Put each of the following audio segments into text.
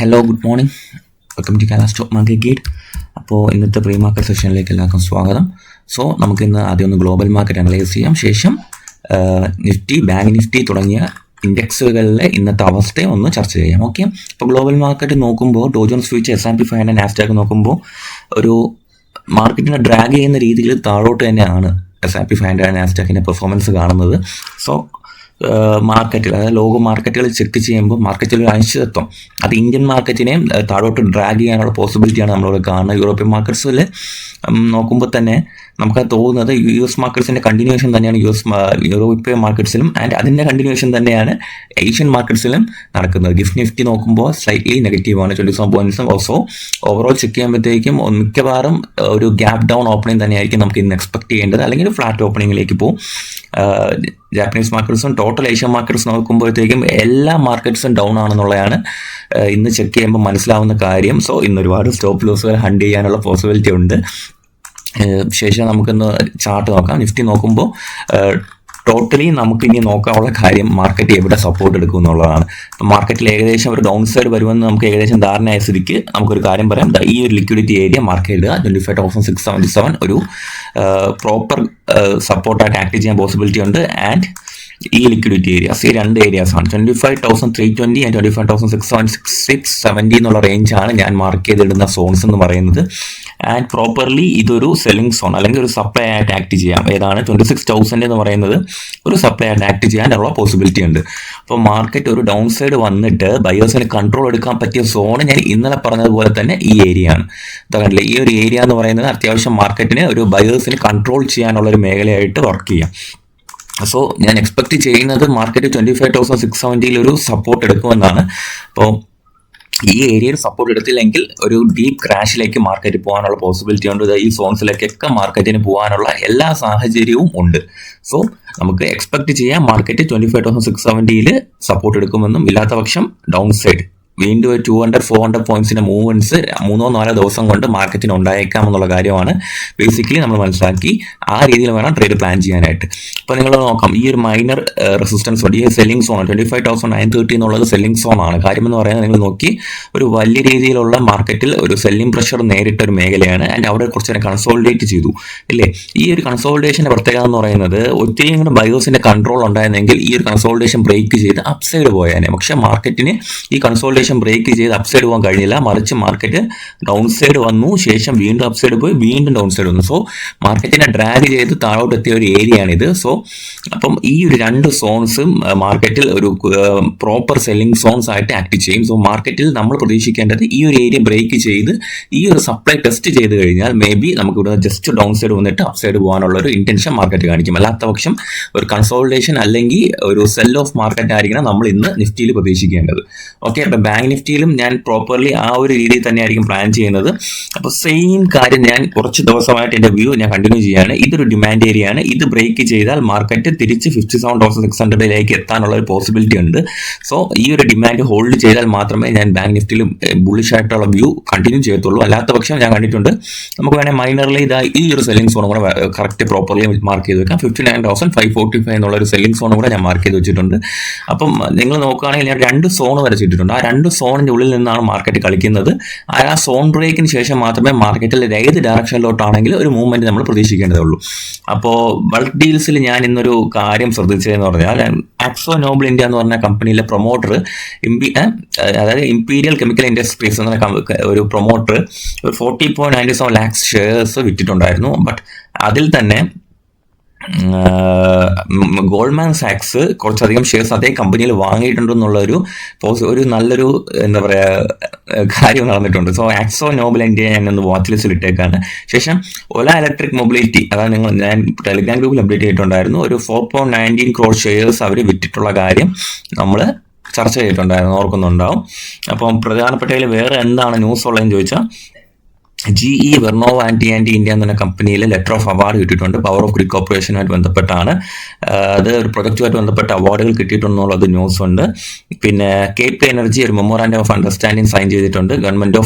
Hello good morning, welcome to Kerala stock market guide. അപ്പോൾ ഇന്നത്തെ pre market സെഷനിലേക്ക് എല്ലാവർക്കും സ്വാഗതം. സോ നമുക്കിന്ന് ആദ്യം ഒന്ന് ഗ്ലോബൽ മാർക്കറ്റ് അനലൈസ് ചെയ്യാം. ശേഷം നിഫ്റ്റി, ബാങ്ക് നിഫ്റ്റി തുടങ്ങിയ ഇൻഡെക്സുകളിലെ ഇന്നത്തെ അവസ്ഥയെ ഒന്ന് ചർച്ച ചെയ്യാം. ഓക്കെ, അപ്പോൾ ഗ്ലോബൽ മാർക്കറ്റ് നോക്കുമ്പോൾ ഡോ ജോൺസ് ഫ്യൂച്ചർ, S&P 500, നാസ്ഡാക്ക് നോക്കുമ്പോൾ ഒരു മാർക്കറ്റിനെ ഡ്രാഗ് ചെയ്യുന്ന രീതിയിൽ താഴോട്ട് തന്നെയാണ് S&P 500, നാസ്ഡാക്കിൻ്റെ പെർഫോമൻസ് കാണുന്നത്. സോ മാർക്കറ്റിൽ, അതായത് ലോക മാർക്കറ്റുകൾ ചെക്ക് ചെയ്യുമ്പോൾ മാർക്കറ്റിൽ ഒരു അനിശ്ചിതത്വം, അത് ഇന്ത്യൻ മാർക്കറ്റിനെ താഴോട്ട് ഡ്രാഗ് ചെയ്യാനുള്ള പോസിബിലിറ്റിയാണ് നമ്മളിവിടെ കാണുന്നത്. യൂറോപ്യൻ മാർക്കറ്റ്സിൽ നോക്കുമ്പോൾ തന്നെ നമുക്കത് തോന്നുന്നത് US മാർക്കറ്റ്സിൻ്റെ കണ്ടിന്യൂവേഷൻ തന്നെയാണ് യൂറോപ്യൻ മാർക്കറ്റ്സിലും, ആൻഡ് അതിൻ്റെ കണ്ടിന്യൂവേഷൻ തന്നെയാണ് ഏഷ്യൻ മാർക്കറ്റ്സിലും നടക്കുന്നത്. ഗിഫ്റ്റ് നിഫ്റ്റി നോക്കുമ്പോൾ സ്ലൈറ്റ്ലി നെഗറ്റീവാണ്, 27 പോയിന്റ്സും. ഓൾസോ ഓവറോൾ ചെക്ക് ചെയ്യുമ്പോഴത്തേക്കും മിക്കവാറും ഒരു ഗ്യാപ് ഡൗൺ ഓപ്പണിംഗ് തന്നെയായിരിക്കും നമുക്ക് ഇന്ന് എക്സ്പെക്ട് ചെയ്യേണ്ടത്, അല്ലെങ്കിൽ ഫ്ലാറ്റ് ഓപ്പണിംഗിലേക്ക് പോകും. ജാപ്പനീസ് മാർക്കറ്റ്സും ടോട്ടൽ ഏഷ്യൻ മാർക്കറ്റ്സ് നോക്കുമ്പോഴത്തേക്കും എല്ലാ മാർക്കറ്റ്സും ഡൗൺ ആണെന്നുള്ളതാണ് ഇന്ന് ചെക്ക് ചെയ്യുമ്പോൾ മനസ്സിലാവുന്ന കാര്യം. സോ ഇന്ന് ഒരുപാട് സ്റ്റോപ്പ് ലോസുകൾ ഹണ്ട് ചെയ്യാനുള്ള പോസിബിലിറ്റി ഉണ്ട്. ശേഷം നമുക്കിന്ന് ചാർട്ട് നോക്കാം. നിഫ്റ്റി നോക്കുമ്പോൾ ടോട്ടലി നമുക്കിനി നോക്കാനുള്ള കാര്യം മാർക്കറ്റ് എവിടെ സപ്പോർട്ട് എടുക്കും എന്നുള്ളതാണ്. മാർക്കറ്റിൽ ഏകദേശം ഒരു ഡൗൺ സൈഡ് വരുമെന്ന് നമുക്ക് ഏകദേശം ധാരണയായ സ്ഥിതിക്ക് നമുക്കൊരു കാര്യം പറയാം. ഈ ഒരു ലിക്വിഡിറ്റി ഏരിയ മാർക്ക് ചെയ്യുക 25,677 ഒരു പ്രോപ്പർ സപ്പോർട്ടായിട്ട് ആക്ട് ചെയ്യാൻ പോസിബിലിറ്റി ഉണ്ട്. ആൻഡ് ഈ ലിക്വിഡിറ്റി ഏരിയാസ്, ഈ രണ്ട് ഏരിയാസാണ് 25,320 ആൻഡ് 25,670 എന്നുള്ള റേഞ്ചാണ് ഞാൻ മാർക്ക് ചെയ്തിടുന്ന സോൺസ് എന്ന് പറയുന്നത്. ആൻഡ് പ്രോപ്പർലി ഇതൊരു സെല്ലിംഗ് സോൺ അല്ലെങ്കിൽ ഒരു സപ്ലൈ ആയിട്ട് ആക്ട് ചെയ്യാം. ഏതാണ് 26,000 എന്ന് പറയുന്നത് ഒരു സപ്ലൈ ആയിട്ട് ആക്ട് ചെയ്യാനുള്ള പോസിബിലിറ്റി ഉണ്ട്. അപ്പോൾ മാർക്കറ്റ് ഒരു ഡൗൺ സൈഡ് വന്നിട്ട് ബയേഴ്സിന് കൺട്രോൾ എടുക്കാൻ പറ്റിയ സോൺ ഞാൻ ഇന്നലെ പറഞ്ഞതുപോലെ തന്നെ ഈ ഏരിയ ആണ്. കണ്ടില്ലേ, ഈ ഒരു ഏരിയ എന്ന് പറയുന്നത് അത്യാവശ്യം മാർക്കറ്റിന് ഒരു ബയേഴ്സിന് കൺട്രോൾ ചെയ്യാനുള്ള ഒരു മേഖലയായിട്ട് വർക്ക് ചെയ്യാം. സോ ഞാൻ എക്സ്പെക്ട് ചെയ്യുന്നത് മാർക്കറ്റ് 25,670 ഒരു സപ്പോർട്ട് എടുക്കുമെന്നാണ്. അപ്പോൾ ഈ ഏരിയയിൽ സപ്പോർട്ട് എടുത്തില്ലെങ്കിൽ ഒരു ഡീപ്പ് ക്രാഷിലേക്ക് മാർക്കറ്റ് പോകാനുള്ള പോസിബിലിറ്റി ഉണ്ട്. ഈ സോൺസിലേക്കൊക്കെ മാർക്കറ്റിന് പോകാനുള്ള എല്ലാ സാഹചര്യവും ഉണ്ട്. സോ നമുക്ക് എക്സ്പെക്ട് ചെയ്യാം മാർക്കറ്റ് 25,670 സപ്പോർട്ട് എടുക്കുമെന്നും, ഇല്ലാത്ത പക്ഷം ഡൗൺ സൈഡ് വീണ്ടും 200-400 പോയിന്റ്സിന്റെ മൂവ്മെന്റ്സ് 3-4 ദിവസം കൊണ്ട് മാർക്കറ്റിന് ഉണ്ടായേക്കാം എന്നുള്ള കാര്യമാണ് ബേസിക്കലി നമ്മൾ മനസ്സിലാക്കി. ആ രീതിയിൽ വേണം ട്രേഡ് പ്ലാൻ ചെയ്യാനായിട്ട്. അപ്പോൾ നിങ്ങൾ നോക്കാം, ഈ ഒരു മൈനർ റെസിസ്റ്റൻസ് ഉണ്ട്, ഈ സെല്ലിംഗ് സോൺ 25,930 എന്നുള്ളത് സെല്ലിംഗ് സോൺ ആണ്. കാര്യമെന്ന് പറയുന്നത് നിങ്ങൾ നോക്കി, ഒരു വലിയ രീതിയിലുള്ള മാർക്കറ്റിൽ ഒരു സെല്ലിംഗ് പ്രഷർ നേരിട്ട ഒരു മേഖലയാണ്. ആൻഡ് അവിടെ കുറച്ച് നേരം കൺസോളിഡേറ്റ് ചെയ്തു ഇല്ലേ. ഈ ഒരു കൺസോളിഡേഷൻ്റെ പ്രത്യേകത എന്ന് പറയുന്നത് ഒത്തിരി കൂടെ ബയോസിന്റെ കൺട്രോൾ ഉണ്ടായിരുന്നെങ്കിൽ ഈ ഒരു കൺസോളിഡേഷൻ ബ്രേക്ക് ചെയ്ത് അപ്സൈഡ് പോയേനെ. പക്ഷേ മാർക്കറ്റിന് ഈ കൺസോളിഡേഷൻ ബ്രേക്ക് ചെയ്ത് അപ്സൈഡ് പോകാൻ കഴിഞ്ഞില്ല. മറിച്ച് മാർക്കറ്റ് ഡൗൺ സൈഡ് വന്നു, ശേഷം വീണ്ടും അപ്സൈഡ് പോയി, വീണ്ടും ഡൗൺ സൈഡ് വന്നു. സോ മാർക്കറ്റിനെ ഡ്രാഗ് ചെയ്ത് താഴോട്ട് എത്തിയ ഒരു ഏരിയയാണിത്. സോ അപ്പം ഈ ഒരു രണ്ട് സോൺസും മാർക്കറ്റിൽ ഒരു പ്രോപ്പർ സെല്ലിംഗ് സോൺസ് ആയിട്ട് ആക്ട് ചെയ്യും. സോ മാർക്കറ്റിൽ നമ്മൾ പ്രതീക്ഷിക്കേണ്ടത് ഈ ഒരു ഏരിയ ബ്രേക്ക് ചെയ്ത് ഈ ഒരു സപ്ലൈ ടെസ്റ്റ് ചെയ്ത് കഴിഞ്ഞാൽ മേ ബി നമുക്ക് ഇവിടെ ജസ്റ്റ് ഡൗൺ സൈഡ് വന്നിട്ട് അപ്സൈഡ് പോകാനുള്ള ഒരു ഇന്റൻഷൻ മാർക്കറ്റ് കാണിക്കും. അല്ലാത്ത പക്ഷം ഒരു കൺസോളിഡേഷൻ അല്ലെങ്കിൽ ഒരു സെൽ ഓഫ് മാർക്കറ്റ് ആയിരിക്കണം നമ്മൾ ഇന്ന് നിഫ്റ്റിയിൽ പ്രതീക്ഷിക്കേണ്ടത്. ഓക്കെ, അപ്പം ബാങ്ക് നിഫ്റ്റിയിലും ഞാൻ പ്രോപ്പർലി ആ ഒരു രീതിയിൽ തന്നെയായിരിക്കും പ്ലാൻ ചെയ്യുന്നത്. അപ്പോൾ സെയിം കാര്യം ഞാൻ കുറച്ച് ദിവസമായിട്ട് എൻ്റെ വ്യൂ ഞാൻ കണ്ടിന്യൂ ചെയ്യുകയാണ്. ഇതൊരു ഡിമാൻഡ് ഏരിയ ആണ്. ഇത് ബ്രേക്ക് ചെയ്താൽ മാർക്കറ്റ് തിരിച്ച് 57,600 എത്താനുള്ള ഒരു പോസിബിലിറ്റി ഉണ്ട്. സോ ഈ ഒരു ഡിമാൻഡ് ഹോൾഡ് ചെയ്താൽ മാത്രമേ ഞാൻ ബാങ്ക് നിഫ്റ്റിയിലും ബുള്ളിഷ് ആയിട്ടുള്ള വ്യൂ കണ്ടിന്യൂ ചെയ്യത്തുള്ളൂ. അല്ലാത്ത പക്ഷം ഞാൻ കണ്ടിട്ടുണ്ട് നമുക്ക് വേണമെങ്കിൽ മൈനറിൽ ഈ ഒരു സെല്ലിംഗ് സോൺ കൂടെ കറക്റ്റ് പ്രോപ്പർലി മാർക്ക് ചെയ്ത് വെക്കാം. 59,545 എന്നുള്ള ഒരു സെല്ലിംഗ് സോൺ കൂടെ ഞാൻ മാർക്ക് ചെയ്ത് വെച്ചിട്ടുണ്ട്. അപ്പം നിങ്ങൾ നോക്കുകയാണെങ്കിൽ ഞാൻ 2 സോൺ വരച്ചിട്ടുണ്ട്. ആ 2 സോണിന്റെ ഉള്ളിൽ നിന്നാണ് മാർക്കറ്റ് കളിക്കുന്നത്. ആ സോൺ ബ്രേക്കിന് ശേഷം മാത്രമേ മാർക്കറ്റിൽ ഏത് ഡയറക്ഷനിലോട്ടാണെങ്കിൽ ഒരു മൂവ്മെന്റ് നമ്മൾ പ്രതീക്ഷിക്കേണ്ടതേ ഉള്ളൂ. അപ്പോൾ ബൾക്ക് ഡീൽസിൽ ഞാൻ ഇന്നൊരു കാര്യം ശ്രദ്ധിച്ചതെന്ന് പറഞ്ഞാൽ, ആക്സോ നോബിൾ ഇന്ത്യ എന്ന് പറഞ്ഞ കമ്പനിയിലെ പ്രൊമോട്ടർ, അതായത് ഇമ്പീരിയൽ കെമിക്കൽ ഇൻഡസ്ട്രീസ് എന്ന ഒരു പ്രൊമോട്ടർ 40.97 lakhs ഷെയർസ് വിറ്റിട്ടുണ്ടായിരുന്നു. ബട്ട് അതിൽ തന്നെ ഗോൾഡ്മാൻ സാക്സ് കുറച്ചധികം ഷെയർസ് അതേ കമ്പനിയിൽ വാങ്ങിയിട്ടുണ്ടെന്നുള്ള ഒരു നല്ലൊരു എന്താ പറയുക കാര്യം നടന്നിട്ടുണ്ട്. സോ ആക്സോ നോബിൾ ഇന്ത്യ ഞാനൊന്ന് വാച്ച് ലിസ്റ്റിൽ ഇട്ടേക്കാണ്. ശേഷം ഒല ഇലക്ട്രിക് മൊബിലിറ്റി, അതാണ് ഞാൻ ടെലിഗ്രാം ഗ്രൂപ്പിൽ അപ്ഡേറ്റ് ചെയ്തിട്ടുണ്ടായിരുന്നു, ഒരു 4.19 crore ഷെയർസ് അവർ വിറ്റിട്ടുള്ള കാര്യം നമ്മൾ ചർച്ച ചെയ്തിട്ടുണ്ടായിരുന്നു, ഓർക്കുന്നുണ്ടാവും. അപ്പം പ്രധാനപ്പെട്ടതിൽ വേറെ എന്താണ് ന്യൂസ് ഉള്ളതെന്ന് ചോദിച്ചാൽ, GE വെർണോവ ആൻഡ് ഇന്ത്യ എന്ന കമ്പനിയിൽ ലെറ്റർ ഓഫ് അവാർഡ് കിട്ടിയിട്ടുണ്ട്. പവർ ഓഫ് ഗ്രിഡ് കോർപ്പറേഷനുമായിട്ട് ബന്ധപ്പെട്ടാണ്. അത് ഒരു പ്രൊജക്റ്റുമായിട്ട് ബന്ധപ്പെട്ട അവാർഡുകൾ കിട്ടിയിട്ടുണ്ടെന്നുള്ളത് ന്യൂസ് ഉണ്ട്. പിന്നെ കേപ്പ് എനർജി ഒരു മെമ്മോറാൻഡം ഓഫ് അണ്ടർസ്റ്റാൻഡിംഗ് സൈൻ ചെയ്തിട്ടുണ്ട്. Government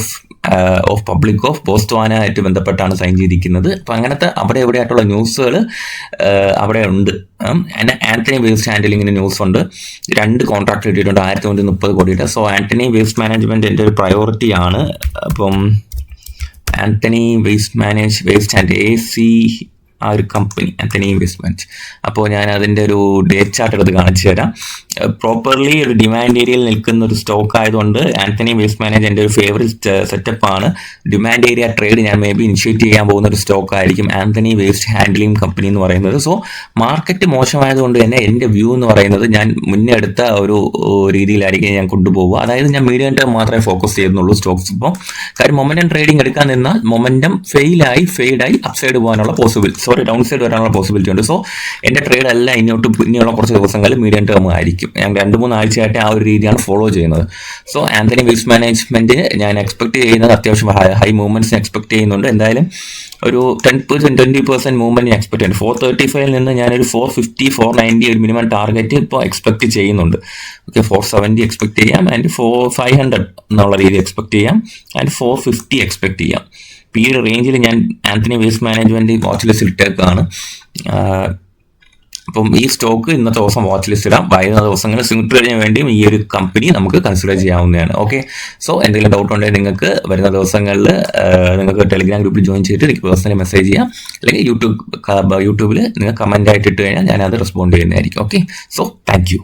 of public of Botswana ആയിട്ട് ബന്ധപ്പെട്ടാണ് സൈൻ ചെയ്തിരിക്കുന്നത്. അപ്പം അങ്ങനത്തെ അവിടെ എവിടെയായിട്ടുള്ള ന്യൂസുകൾ അവിടെ ഉണ്ട്. ആന്റണി വേസ്റ്റ് ഹാൻഡിലിങ്ങിന് ന്യൂസ് ഉണ്ട്. 2 കോൺട്രാക്ട് കിട്ടിയിട്ടുണ്ട് 1130 കോടിയുടെ. സോ ആന്റണി വേസ്റ്റ് മാനേജ്മെന്റ് എൻ്റെ ഒരു പ്രയോറിറ്റിയാണ്. അപ്പം ആന്റണി വേസ്റ്റ് ആൻഡ് AC ആ ഒരു കമ്പനി ആന്റണി ഇൻവെസ്റ്റ്മെന്റ്. അപ്പോൾ ഞാൻ അതിൻ്റെ ഒരു ഡേറ്റ് ചാർട്ട് എടുത്ത് കാണിച്ചു തരാം. പ്രോപ്പർലി ഒരു ഡിമാൻഡ് ഏരിയയിൽ നിൽക്കുന്ന ഒരു സ്റ്റോക്ക് ആയതുകൊണ്ട് ആന്റണി വേസ്റ്റ് മാനേജ് എൻ്റെ ഒരു ഫേവറേറ്റ് സെറ്റപ്പ് ആണ്. ഡിമാൻഡ് ഏരിയ ട്രേഡ് ഞാൻ മേ ബി ഇനിഷ്യേറ്റ് ചെയ്യാൻ പോകുന്ന ഒരു സ്റ്റോക്ക് ആയിരിക്കും ആന്റണി വേസ്റ്റ് ഹാൻഡ്ലിംഗ് കമ്പനി എന്ന് പറയുന്നത്. സോ മാർക്കറ്റ് മോശമായതുകൊണ്ട് തന്നെ എൻ്റെ വ്യൂ എന്ന് പറയുന്നത് ഞാൻ മുന്നേ എടുത്ത ഒരു രീതിയിലായിരിക്കും ഞാൻ കൊണ്ടുപോകുക. അതായത് ഞാൻ മീഡിയം ടേം മാത്രമേ ഫോക്കസ് ചെയ്യുന്നുള്ളൂ സ്റ്റോക്സ്. ഇപ്പോൾ കാര്യം മൊമെന്റം ട്രേഡിംഗ് എടുക്കാൻ നിന്നാൽ മൊമെന്റം ഫെയിഡായി അപ്സൈഡ് പോകാനുള്ള ഡൗൺ സൈഡ് വരാനുള്ള പോസിബിലിറ്റി ഉണ്ട്. സോ എൻ്റെ ട്രേഡ് എല്ലാം ഇനിയുള്ള കുറച്ച് ദിവസങ്ങളിൽ മീഡിയം ടേം ആയിരിക്കും. ഞാൻ 2-3 ആഴ്ചയായിട്ട് ആ ഒരു രീതിയാണ് ഫോളോ ചെയ്യുന്നത്. സോ ആന്റണി വേസ്റ്റ് മാനേജ്മെന്റ് ഞാൻ എക്സ്പെക്ട് ചെയ്യുന്നത് അത്യാവശ്യം ഹൈ മൂവ്മെന്റ്സ് എക്സ്പെക്ട് ചെയ്യുന്നുണ്ട്. എന്തായാലും ഒരു 10-20% മൂവ്മെന്റ് എക്സ്പെക്ട് ചെയ്യുന്നുണ്ട്. 435 നിന്ന് ഞാനൊരു 450, 490 ഒരു മിനിമം ടാർഗറ്റ് ഇപ്പോൾ എക്സ്പെക്ട് ചെയ്യുന്നുണ്ട്. ഓക്കെ, 470 എക്സ്പെക്ട് ചെയ്യാം, ആൻഡ് 500 എന്നുള്ള രീതി എക്സ്പെക്ട് ചെയ്യാം, ആൻഡ് 450 എക്സ്പെക്ട് ചെയ്യാം. ഈ ഒരു റേഞ്ചിൽ ഞാൻ ആന്റണി വേസ്റ്റ് മാനേജ്മെന്റ് വാച്ച് ലിസ്റ്റിൽ ഇട്ടേക്കാണ്. അപ്പം ഈ സ്റ്റോക്ക് ഇന്നത്തെ ദിവസം വാച്ച് ലിസ്റ്റ് ഇടാം. വരുന്ന ദിവസങ്ങളിൽ സ്വിംഗ് ട്രേഡിന് വേണ്ടിയും ഈ ഒരു കമ്പനി നമുക്ക് കൺസിഡർ ചെയ്യാവുന്നതാണ്. ഓക്കെ, സോ എന്തെങ്കിലും ഡൗട്ട് ഉണ്ടെങ്കിൽ നിങ്ങൾക്ക് വരുന്ന ദിവസങ്ങളിൽ നിങ്ങൾക്ക് ടെലിഗ്രാം ഗ്രൂപ്പിൽ ജോയിൻ ചെയ്തിട്ട് എനിക്ക് പേഴ്സണലി മെസ്സേജ് ചെയ്യാം, അല്ലെങ്കിൽ യൂട്യൂബിൽ നിങ്ങൾ കമൻ്റ് ആയിട്ട് ഇട്ട് കഴിഞ്ഞാൽ ഞാനത് റെസ്പോണ്ട് ചെയ്യുന്നതായിരിക്കും. Okay, so thank you.